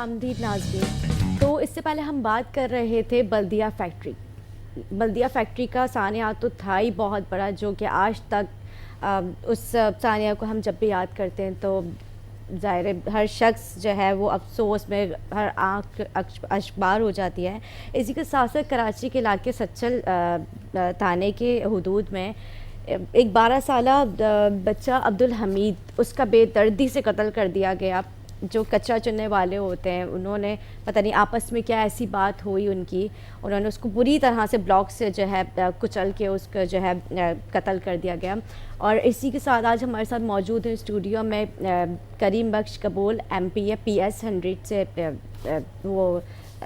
آمدید ناظرین. تو اس سے پہلے ہم بات کر رہے تھے بلدیہ فیکٹری کا سانحہ تو تھا ہی بہت بڑا، جو کہ آج تک اس سانحہ کو ہم جب بھی یاد کرتے ہیں تو ظاہر ہر شخص جو ہے وہ افسوس میں ہر آنکھ اشبار ہو جاتی ہے. اسی کے ساتھ ساتھ کراچی کے علاقے سچل تھانے کے حدود میں ایک 12 سالہ بچہ عبدالحمید، اس کا بے دردی سے قتل کر دیا گیا. جو کچرا چننے والے ہوتے ہیں انہوں نے پتہ نہیں آپس میں کیا ایسی بات ہوئی ان کی، انہوں نے اس کو بری طرح سے بلاک سے جو ہے کچل کے اس کا جو ہے قتل کر دیا گیا. اور اسی کے ساتھ آج ہمارے ساتھ موجود ہیں اسٹوڈیو میں کریم بخش قبول MP PS 100 سے وہ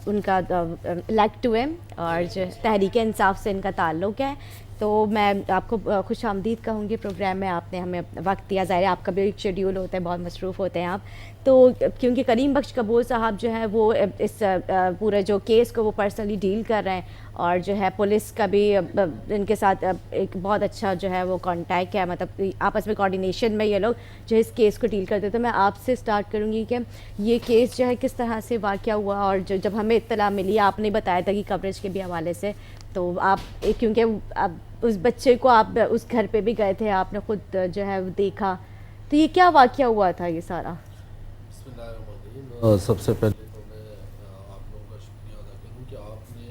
ان کا الیکٹ ہوئے اور جو تحریک انصاف سے ان کا تعلق ہے. تو میں آپ کو خوش آمدید کہوں گی پروگرام میں. آپ نے ہمیں وقت دیا، ظاہر ہے آپ کا بھی ایک شیڈیول ہوتا ہے، بہت مصروف ہوتے ہیں آپ. تو کیونکہ کریم بخش قبول صاحب جو ہے وہ اس پورے جو کیس کو وہ پرسنلی ڈیل کر رہے ہیں، اور جو ہے پولیس کا بھی ان کے ساتھ ایک بہت اچھا جو ہے وہ کانٹیکٹ ہے، مطلب آپس میں کوارڈینیشن میں یہ لوگ جو اس کیس کو ڈیل کرتے. تو میں آپ سے سٹارٹ کروں گی کہ یہ کیس جو ہے کس طرح سے واقعہ ہوا، اور جب ہمیں اطلاع ملی آپ نے بتایا تھا کہ کوریج کے بھی حوالے سے، تو آپ کیونکہ اب اس بچے کو آپ اس گھر پہ بھی گئے تھے، آپ نے خود جو ہے دیکھا، تو یہ کیا واقعہ ہوا تھا یہ سارا؟ بسم اللہ الرحمن الرحیم. سب سے پہلے تو میں آپ لوگوں کا شکریہ ادا کروں کہ آپ نے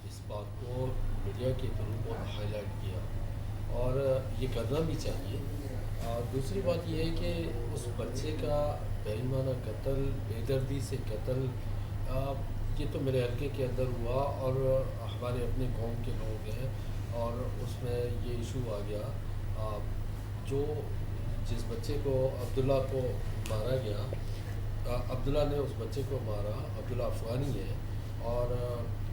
اس بات کو میڈیا کے تھرو بہت ہائی لائٹ کیا، اور یہ کرنا بھی چاہیے. دوسری بات یہ ہے کہ اس بچے کا بےایمانہ قتل، بے دردی سے قتل، یہ تو میرے حلقے کے اندر ہوا، اور ہمارے اپنے قوم کے لوگ ہیں، اور اس میں یہ ایشو آ گیا. جو جس بچے کو عبداللہ کو مارا گیا، عبداللہ نے اس بچے کو مارا، عبداللہ افغانی ہے، اور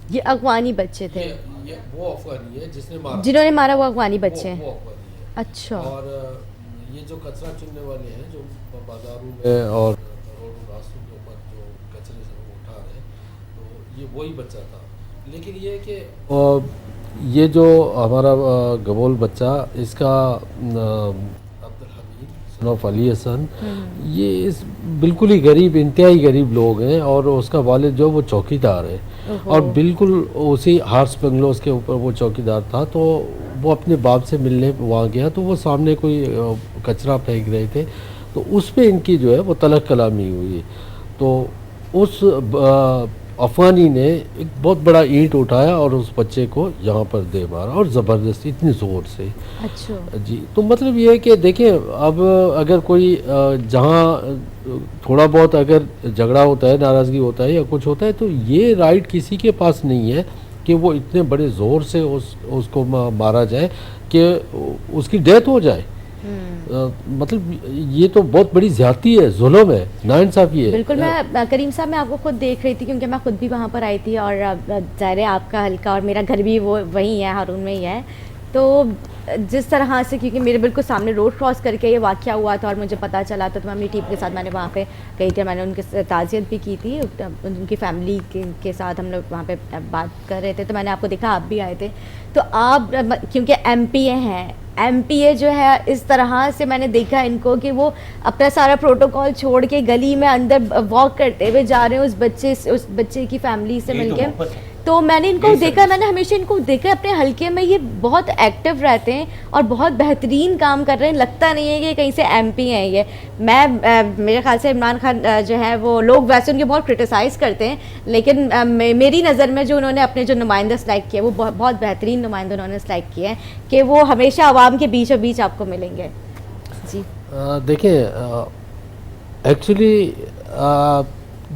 یہ افغانی بچے تھے؟ یہ وہ افغانی ہے جس نے مارا، جنہوں نے مارا وہ افغانی بچے ہیں. وہ افغانی ہے. اچھا. اور یہ جو کچرا چننے والے ہیں جو بازاروں میں اور روڈ راستوں کے اوپر جو کچرے سے وہ اٹھا رہے ہیں، تو یہ وہی بچہ تھا. لیکن یہ کہ یہ جو ہمارا گبول بچہ، اس کا عبدالحمید سن آف علی حسن، یہ بالکل ہی غریب، انتہائی غریب لوگ ہیں، اور اس کا والد جو وہ چوکی دار ہے، اور بالکل اسی ہارس بنگلوز کے اوپر وہ چوکی دار تھا. تو وہ اپنے باپ سے ملنے وہاں گیا، تو وہ سامنے کوئی کچرا پھینک رہے تھے، تو اس پہ ان کی جو ہے وہ تلخ کلامی ہوئی. تو اس افغانی نے ایک بہت بڑا اینٹ اٹھایا اور اس بچے کو یہاں پر دے مارا، اور زبردستی اتنی زور سے. اچھا جی. تو مطلب یہ ہے کہ دیکھیں، اب اگر کوئی جہاں تھوڑا بہت اگر جھگڑا ہوتا ہے، ناراضگی ہوتا ہے یا کچھ ہوتا ہے، تو یہ رائٹ کسی کے پاس نہیں ہے کہ وہ اتنے بڑے زور سے اس کو مارا جائے کہ اس کی ڈیتھ ہو جائے. مطلب یہ تو بہت بڑی زیادتی ہے، ظلم ہے، ناانصافی ہے. بالکل. میں کریم صاحب میں آپ کو خود دیکھ رہی تھی، کیونکہ میں خود بھی وہاں پر آئی تھی، اور ظاہر ہے آپ کا حلقہ اور میرا گھر بھی وہ وہیں ہے، ہارون میں ہی ہے. تو جس طرح سے، کیونکہ میرے بالکل سامنے روڈ کراس کر کے یہ واقعہ ہوا تھا اور مجھے پتہ چلا تھا، تو میں اپنی ٹیم کے ساتھ میں نے وہاں پہ گئی تھی، میں نے ان کے تعزیت بھی کی تھی، ان کی فیملی کے ساتھ ہم لوگ وہاں پہ بات کر رہے تھے. تو میں نے آپ کو دیکھا آپ بھی آئے تھے. تو آپ کیونکہ MP ہیں، MP جو ہے اس طرح سے میں نے دیکھا ان کو کہ وہ اپنا سارا پروٹوکول چھوڑ کے گلی میں اندر واک کرتے ہوئے جا رہے ہیں اس بچے کی فیملی سے مل کے. تو میں نے ان کو دیکھا، میں نے ہمیشہ ان کو دیکھا اپنے حلقے میں، یہ بہت ایکٹیو رہتے ہیں اور بہت بہترین کام کر رہے ہیں. لگتا نہیں ہے کہ کہیں سے MP ہیں یہ. میرے خیال سے عمران خان جو ہے وہ لوگ ویسے ان کے بہت کرٹیسائز کرتے ہیں، لیکن میری نظر میں جو انہوں نے اپنے جو نمائندہ سلیکٹ کیے وہ بہت بہترین نمائندہ انہوں نے سلیکٹ کیے ہیں کہ وہ ہمیشہ عوام کے بیچوں بیچ آپ کو ملیں گے. جی دیکھیں، ایکچولی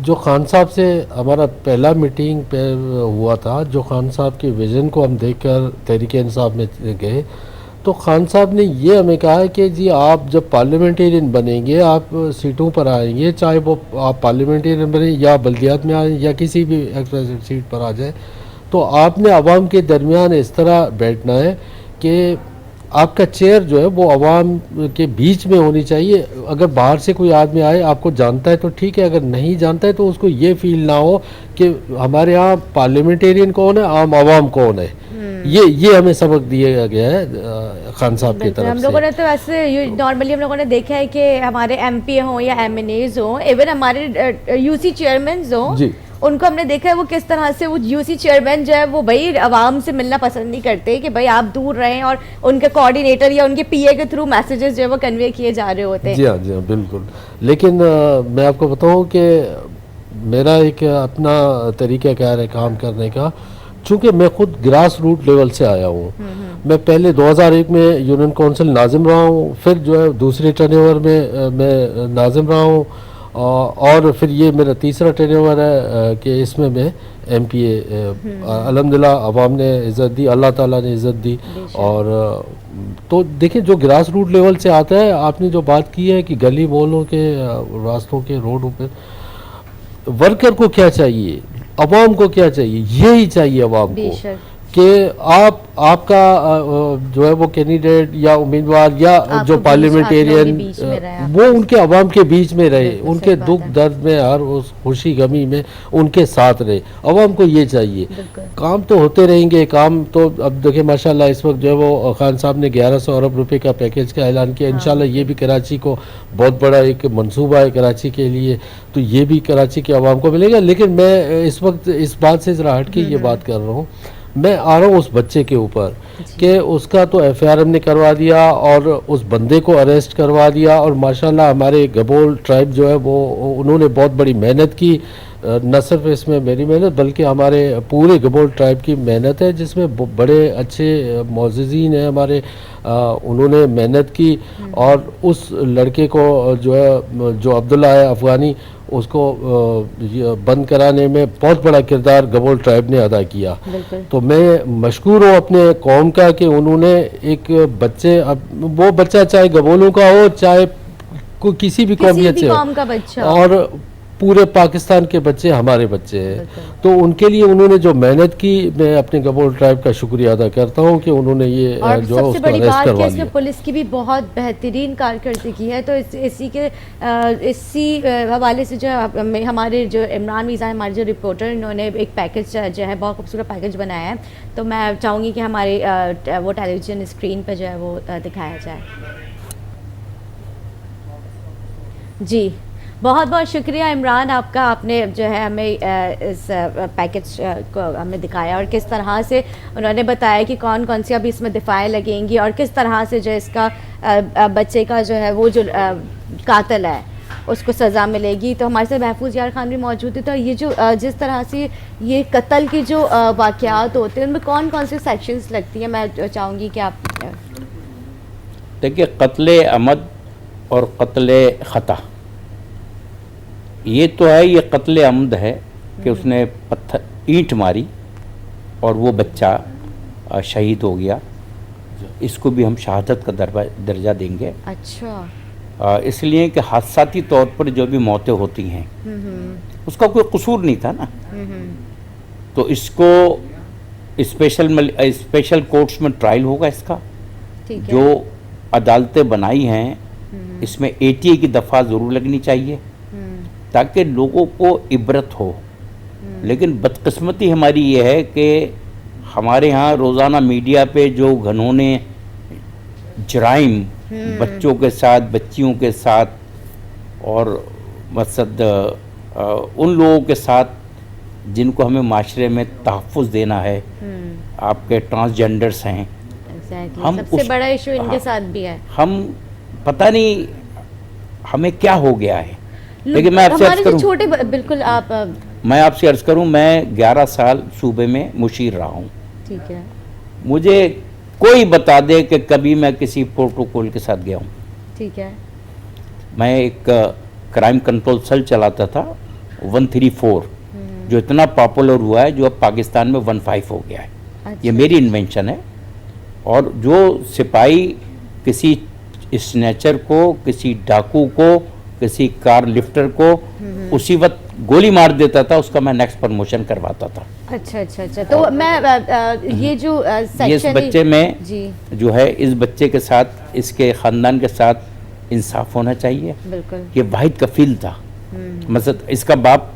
جو خان صاحب سے ہمارا پہلا میٹنگ پہ ہوا تھا، جو خان صاحب کے ویژن کو ہم دیکھ کر تحریک انصاف میں گئے، تو خان صاحب نے یہ ہمیں کہا کہ جی آپ جب پارلیمنٹیرین بنیں گے، آپ سیٹوں پر آئیں گے، چاہے وہ آپ پارلیمنٹیرین بنیں یا بلدیات میں آئیں یا کسی بھی ایکسپریس سیٹ پر آ جائیں، تو آپ نے عوام کے درمیان اس طرح بیٹھنا ہے کہ آپ کا چیئر جو ہے وہ عوام کے بیچ میں ہونی چاہیے. اگر باہر سے کوئی آدمی آئے آپ کو جانتا ہے تو ٹھیک ہے، اگر نہیں جانتا ہے تو اس کو یہ فیل نہ ہو کہ ہمارے ہاں پارلیمنٹیرین کون ہے، عام عوام کون ہے. یہ ہمیں سبق دیا گیا ہے خان صاحب کی طرف سے. ہم لوگوں نے تو ایسے نارملی ہم لوگوں نے دیکھا ہے کہ ہمارے ایم پی ہوں یا ایم این ایز ہوں، ایون ہمارے یو سی چیئرمینز ہوں، جی ان کو ہم نے دیکھا ہے وہ کس طرح سے وہ یو سی چیئرمین جو ہے وہ بھائی عوام سے ملنا پسند نہیں کرتے کہ بھائی آپ دور رہیں، اور ان کے کوآرڈینیٹر یا ان کے پی اے کے تھرو میسیجز جو ہے وہ کنوے کیے جا رہے ہوتے ہیں. جی ہاں بالکل. لیکن میں آپ کو بتاؤں کہ میرا ایک اپنا طریقہ کار ہے کام کرنے کا، چونکہ میں خود گراس روٹ لیول سے آیا ہوں. میں پہلے 2001 میں یونین کونسل ناظم رہا ہوں، پھر جو ہے دوسرے ٹرن اوور میں ناظم رہا ہوں، اور پھر یہ میرا تیسرا ٹرن اوور ہے کہ اس میں ایم پی اے. الحمدللہ عوام نے عزت دی، اللہ تعالیٰ نے عزت دی. اور تو دیکھیں جو گراس روٹ لیول سے آتا ہے، آپ نے جو بات کی ہے کہ گلی محلوں کے راستوں کے روڈوں پہ ورکر کو کیا چاہیے، عوام کو کیا چاہیے، یہی چاہیے عوام کو کہ آپ کا جو ہے وہ کینڈیڈیٹ یا امیدوار یا جو پارلیمنٹیرین وہ ان کے عوام کے بیچ میں رہے، ان کے دکھ درد میں، ہر اس خوشی غمی میں ان کے ساتھ رہے. عوام کو یہ چاہیے. کام تو ہوتے رہیں گے، کام تو اب دیکھیں ماشاءاللہ اس وقت جو ہے وہ خان صاحب نے 1100 ارب روپے کا پیکیج کا اعلان کیا. انشاءاللہ یہ بھی کراچی کو بہت بڑا ایک منصوبہ ہے کراچی کے لیے، تو یہ بھی کراچی کے عوام کو ملے گا. لیکن میں اس وقت اس بات سے ذرا ہٹ کے یہ بات کر رہا ہوں، میں آ رہا ہوں اس بچے کے اوپر کہ اس کا تو ایف آئی آر ہم نے کروا دیا اور اس بندے کو اریسٹ کروا دیا. اور ماشاءاللہ ہمارے گبول ٹرائب جو ہے وہ انہوں نے بہت بڑی محنت کی، نہ صرف اس میں میری محنت بلکہ ہمارے پورے گبول ٹرائب کی محنت ہے، جس میں بڑے اچھے معززین ہیں ہمارے، انہوں نے محنت کی. اور اس لڑکے کو جو ہے جو عبداللہ ہے افغانی، اس کو بند کرانے میں بہت بڑا کردار گبول ٹرائب نے ادا کیا. تو میں مشکور ہوں اپنے قوم کا کہ انہوں نے ایک بچے، وہ بچہ چاہے گبولوں کا ہو چاہے کوئی کسی بھی قومیت سے ہو، اور پورے پاکستان کے بچے ہمارے بچے ہیں، تو ان کے لیے انہوں نے جو محنت کی، میں اپنے گبول ٹرائب کا شکریہ ادا کرتا ہوں کہ انہوں نے یہ جو ہے اس کو اریسٹ کروا لیا. اور سب سے بڑی بات کہ اس میں پولیس کی بھی بہت بہترین کارکردگی ہے. تو اسی حوالے سے جو ہمارے جو عمران میزا ہیں، ہمارے جو رپورٹر، انہوں نے ایک پیکج جو ہے بہت خوبصورت پیکج بنایا ہے. تو میں چاہوں گی کہ ہمارے وہ ٹیلی ویژن اسکرین پہ جو ہے وہ دکھایا جائے. جی بہت بہت شکریہ عمران آپ کا، آپ نے جو ہے ہمیں اس پیکج کو ہمیں دکھایا اور کس طرح سے انہوں نے بتایا کہ کون کون سی ابھی اس میں دفعائیں لگیں گی اور کس طرح سے جو اس کا بچے کا جو ہے وہ جو قاتل ہے اس کو سزا ملے گی. تو ہمارے ساتھ محفوظ یار خان بھی موجود ہے. تو یہ جو جس طرح سے یہ قتل کی جو واقعات ہوتے ہیں ان میں کون کون سی سیکشنز لگتی ہیں، میں چاہوں گی کہ آپ دیکھیے. قتل عمد اور قتل خطا یہ تو ہے، یہ قتل عمد ہے کہ اس نے اینٹ ماری اور وہ بچہ شہید ہو گیا، اس کو بھی ہم شہادت کا درجہ دیں گے. اچھا. اس لیے کہ حادثاتی طور پر جو بھی موتیں ہوتی ہیں اس کا کوئی قصور نہیں تھا نا، تو اس کو اسپیشل کورٹس میں ٹرائل ہوگا اس کا. جو عدالتیں بنائی ہیں اس میں ATA کی دفعہ ضرور لگنی چاہیے تاکہ لوگوں کو عبرت ہو. لیکن بدقسمتی ہماری یہ ہے کہ ہمارے ہاں روزانہ میڈیا پہ جو گھنونے جرائم بچوں کے ساتھ، بچیوں کے ساتھ اور مقصد ان لوگوں کے ساتھ جن کو ہمیں معاشرے میں تحفظ دینا ہے، آپ کے ٹرانسجینڈرز ہیں، ہم سب سے بڑا ایشو ان کے ساتھ بھی ہے. ہم پتہ نہیں ہمیں کیا ہو گیا ہے. لیکن میں آپ سے عرض کروں، بالکل آپ میں آپ سے عرض کروں، میں 11 سال صوبے میں مشیر رہا ہوں. ٹھیک ہے. مجھے کوئی بتا دے کہ کبھی میں کسی پروٹوکول کے ساتھ گیا ہوں. ٹھیک ہے. میں ایک کرائم کنٹرول سیل چلاتا تھا 134 جو اتنا پاپولر ہوا ہے، جو اب پاکستان میں 15 ہو گیا ہے. یہ میری انوینشن ہے. اور جو سپاہی کسی اسنیچر کو، کسی ڈاکو کو، کسی کار لفٹر کو اسی وقت گولی مار دیتا تھا، اس کا میں نیکسٹ پروموشن کرواتا تھا. اچھا اچھا اچھا. تو میں یہ جو اس بچے میں جو ہے، اس بچے کے ساتھ، اس کے خاندان کے ساتھ انصاف ہونا چاہیے. بالکل. یہ واحد کفیل تھا، مثلا اس کا باپ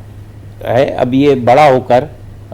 ہے، اب یہ بڑا ہو کر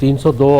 302